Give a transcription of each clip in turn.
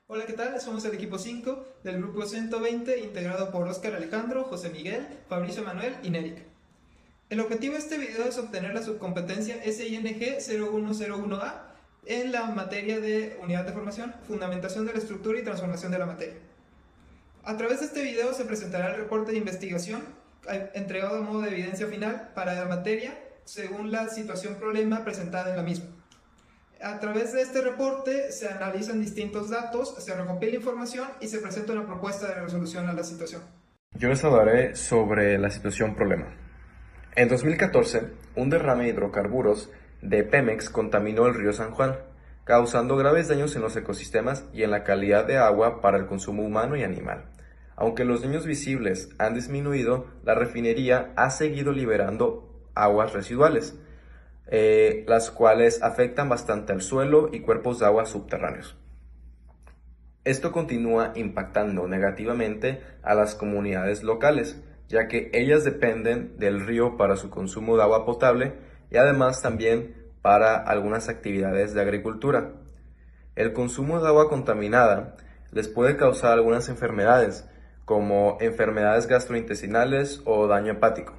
Hola, ¿qué tal? Somos el equipo 5 del grupo 120 integrado por Óscar Alejandro, José Miguel, Fabricio Manuel y Nérica. El objetivo de este video es obtener la subcompetencia SING 0101A en la materia de unidad de formación, fundamentación de la estructura y transformación de la materia. A través de este video se presentará el reporte de investigación entregado a modo de evidencia final para la materia según la situación problema presentada en la misma. A través de este reporte se analizan distintos datos, se recopila información y se presenta una propuesta de resolución a la situación. Yo les hablaré sobre la situación problema. En 2014, un derrame de hidrocarburos de Pemex contaminó el río San Juan, causando graves daños en los ecosistemas y en la calidad de agua para el consumo humano y animal. Aunque los daños visibles han disminuido, la refinería ha seguido liberando aguas residuales, las cuales afectan bastante al suelo y cuerpos de agua subterráneos. Esto continúa impactando negativamente a las comunidades locales, ya que ellas dependen del río para su consumo de agua potable y además también para algunas actividades de agricultura. El consumo de agua contaminada les puede causar algunas enfermedades, como enfermedades gastrointestinales o daño hepático.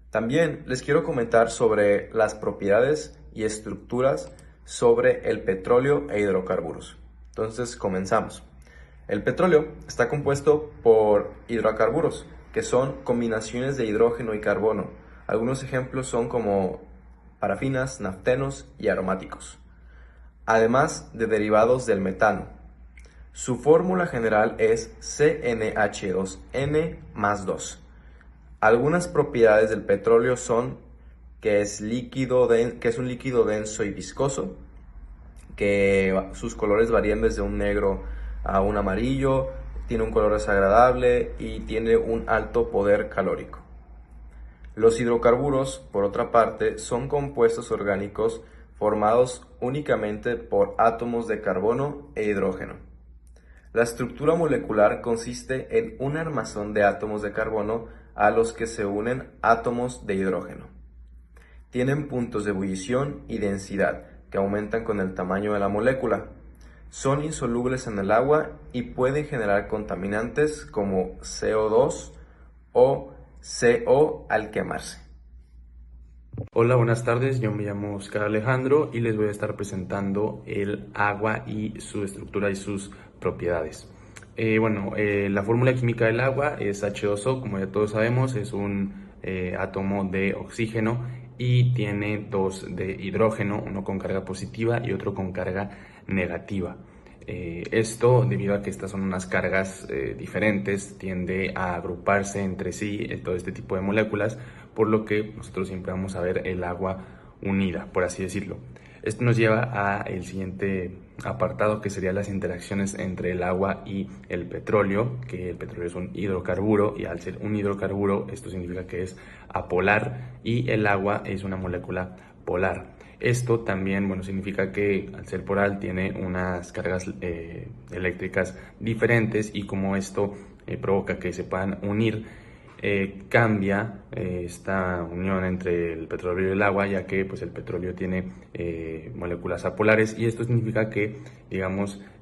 También les quiero comentar sobre las propiedades y estructuras sobre el petróleo e hidrocarburos. Entonces, comenzamos. El petróleo está compuesto por hidrocarburos, que son combinaciones de hidrógeno y carbono. Algunos ejemplos son como parafinas, naftenos y aromáticos, además de derivados del metano. Su fórmula general es CnH2n más 2. Algunas propiedades del petróleo son que es un líquido denso y viscoso, que sus colores varían desde un negro a un amarillo, tiene un color desagradable y tiene un alto poder calórico. Los hidrocarburos, por otra parte, son compuestos orgánicos formados únicamente por átomos de carbono e hidrógeno. La estructura molecular consiste en un armazón de átomos de carbono a los que se unen átomos de hidrógeno. Tienen puntos de ebullición y densidad que aumentan con el tamaño de la molécula. Son insolubles en el agua y pueden generar contaminantes como CO2 o CO al quemarse. Hola, buenas tardes. Yo me llamo Óscar Alejandro y les voy a estar presentando el agua y su estructura y sus propiedades. La fórmula química del agua es H2O, como ya todos sabemos, es un átomo de oxígeno y tiene dos de hidrógeno, uno con carga positiva y otro con carga negativa. Esto, debido a que estas son unas cargas diferentes, tiende a agruparse entre sí todo este tipo de moléculas, por lo que nosotros siempre vamos a ver el agua unida, por así decirlo. Esto nos lleva a el siguiente apartado, que serían las interacciones entre el agua y el petróleo, que el petróleo es un hidrocarburo y al ser un hidrocarburo esto significa que es apolar y el agua es una molécula polar. Esto también, significa que al ser polar tiene unas cargas eléctricas diferentes y como esto provoca que se puedan unir, cambia esta unión entre el petróleo y el agua, ya que pues el petróleo tiene moléculas apolares y esto significa que,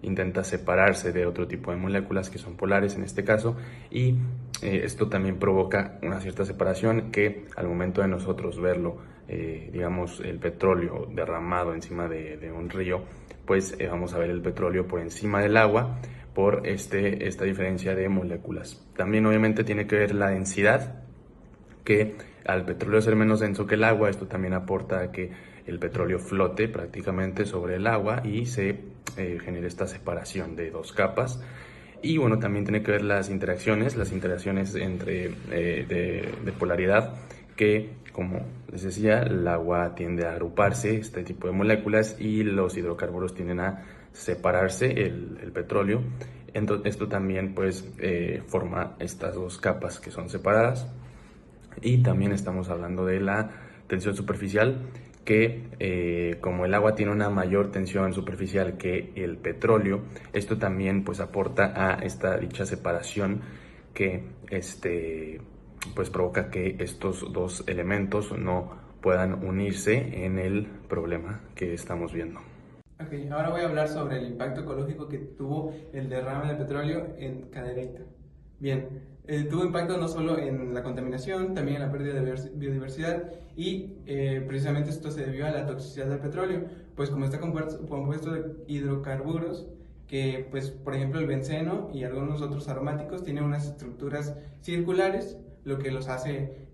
intenta separarse de otro tipo de moléculas que son polares en este caso, y esto también provoca una cierta separación que al momento de nosotros verlo, el petróleo derramado encima de un río, pues vamos a ver el petróleo por encima del agua por esta diferencia de moléculas. También obviamente tiene que ver la densidad, que al petróleo ser menos denso que el agua, esto también aporta a que el petróleo flote prácticamente sobre el agua y se genere esta separación de dos capas. Y también tiene que ver las interacciones entre de polaridad, que como les decía, el agua tiende a agruparse, este tipo de moléculas, y los hidrocarburos tienden a separarse, el petróleo. Entonces, esto también forma estas dos capas que son separadas. Y también estamos hablando de la tensión superficial, que como el agua tiene una mayor tensión superficial que el petróleo, esto también aporta a dicha separación que provoca que estos dos elementos no puedan unirse en el problema que estamos viendo. Ok, ahora voy a hablar sobre el impacto ecológico que tuvo el derrame de petróleo en Cadereyta. Bien, tuvo impacto no solo en la contaminación, también en la pérdida de biodiversidad y precisamente esto se debió a la toxicidad del petróleo, pues como está compuesto de hidrocarburos, que pues por ejemplo el benceno y algunos otros aromáticos tienen unas estructuras circulares, lo que los hace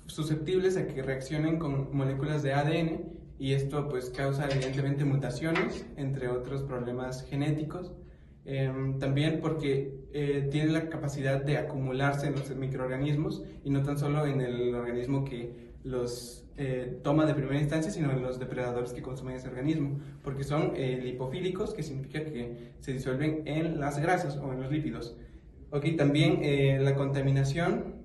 susceptibles a que reaccionen con moléculas de ADN, y esto pues causa evidentemente mutaciones, entre otros problemas genéticos. También porque tiene la capacidad de acumularse en los microorganismos y no tan solo en el organismo que los toma de primera instancia, sino en los depredadores que consumen ese organismo, porque son lipofílicos, que significa que se disuelven en las grasas o en los lípidos. Okay, también la contaminación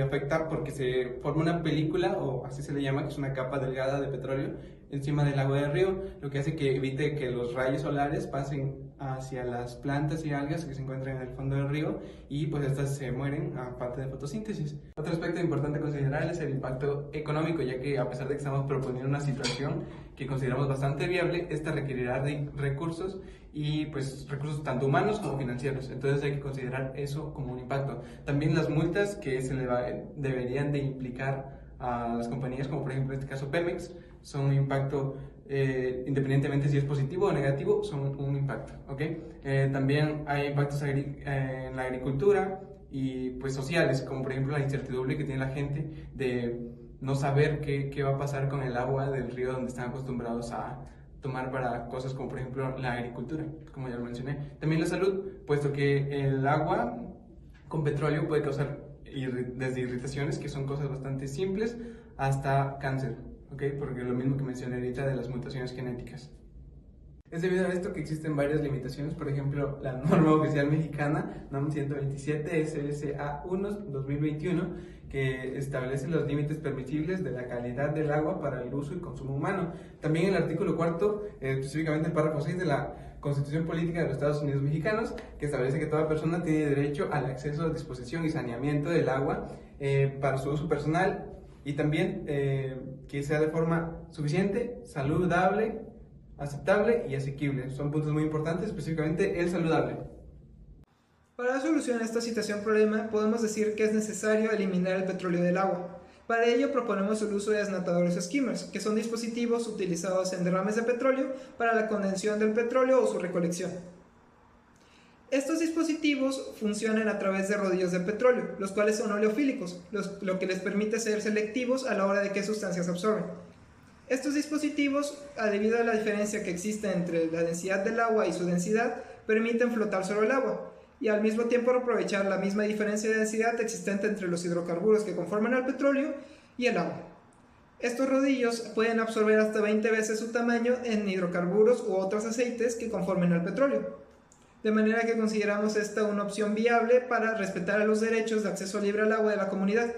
afecta porque se forma una película, o así se le llama, que es una capa delgada de petróleo encima del agua del río, lo que hace que evite que los rayos solares pasen hacia las plantas y algas que se encuentran en el fondo del río, y pues estas se mueren a falta de fotosíntesis. Otro aspecto importante a considerar es el impacto económico, ya que a pesar de que estamos proponiendo una situación que consideramos bastante viable, esta requerirá de recursos, y pues recursos tanto humanos como financieros, entonces hay que considerar eso como un impacto. También las multas que deberían de implicar a las compañías, como por ejemplo en este caso Pemex, son un impacto, independientemente si es positivo o negativo, son un impacto, ¿okay? También hay impactos en la agricultura y pues sociales, como por ejemplo la incertidumbre que tiene la gente de no saber qué va a pasar con el agua del río donde están acostumbrados a tomar para cosas como por ejemplo la agricultura, como ya lo mencioné. También la salud, puesto que el agua con petróleo puede causar desde irritaciones, que son cosas bastante simples, hasta cáncer, ¿okay? Porque lo mismo que mencioné ahorita de las mutaciones genéticas. Es debido a esto que existen varias limitaciones, por ejemplo, la norma oficial mexicana, NOM 127 SSA-1-2021, que establece los límites permisibles de la calidad del agua para el uso y consumo humano. También el artículo 4, específicamente el párrafo 6 de la Constitución Política de los Estados Unidos Mexicanos, que establece que toda persona tiene derecho al acceso, disposición y saneamiento del agua para su uso personal, y también que sea de forma suficiente, saludable, aceptable y asequible. Son puntos muy importantes, específicamente el saludable. Para dar solución a esta situación-problema, podemos decir que es necesario eliminar el petróleo del agua. Para ello proponemos el uso de desnatadores o skimmers, que son dispositivos utilizados en derrames de petróleo para la condensación del petróleo o su recolección. Estos dispositivos funcionan a través de rodillos de petróleo, los cuales son oleofílicos, lo que les permite ser selectivos a la hora de qué sustancias absorben. Estos dispositivos, debido a la diferencia que existe entre la densidad del agua y su densidad, permiten flotar sobre el agua, y al mismo tiempo aprovechar la misma diferencia de densidad existente entre los hidrocarburos que conforman al petróleo y el agua. Estos rodillos pueden absorber hasta 20 veces su tamaño en hidrocarburos u otros aceites que conformen al petróleo. De manera que consideramos esta una opción viable para respetar los derechos de acceso libre al agua de la comunidad.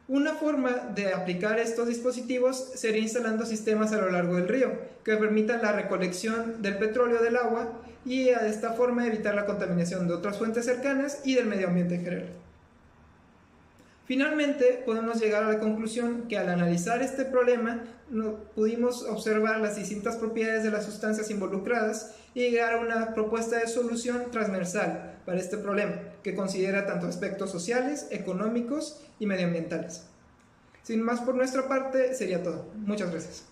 Una forma de aplicar estos dispositivos sería instalando sistemas a lo largo del río que permitan la recolección del petróleo del agua, y de esta forma evitar la contaminación de otras fuentes cercanas y del medio ambiente en general. Finalmente, podemos llegar a la conclusión que al analizar este problema pudimos observar las distintas propiedades de las sustancias involucradas y llegar a una propuesta de solución transversal para este problema, que considera tanto aspectos sociales, económicos y medioambientales. Sin más por nuestra parte, sería todo. Muchas gracias.